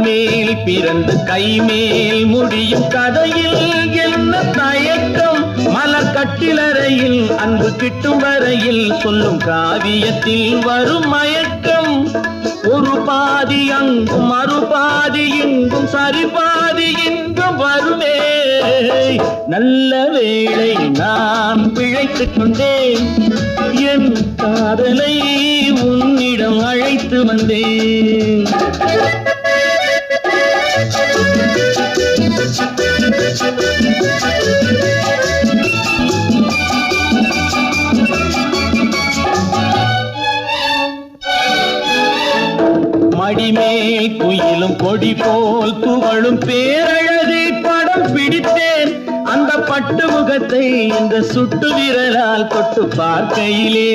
மேல் பிறந்து கை மேல் முடியும் கதையில் என்ன தயக்கம்? மலர் கட்டிலறையில் அன்பு கிட்டும் வரையில் சொல்லும் காவியத்தில் வரும் மயக்கம். ஒரு பாதி அங்கும் மறுபாதி இங்கும் சரிபாதி இங்கும் வருமே. நல்ல வேளை நான் பிழைத்துக் கொண்டேன், என் காதலை உன்னிடம் அழைத்து வந்தேன். மடிமேல் குயிலும் கொடி போல் துவளும் பேரழகை படம் பிடித்தேன். அந்த பட்டு முகத்தை இந்த சுட்டு விரலால் தொட்டு பார்க்கையிலே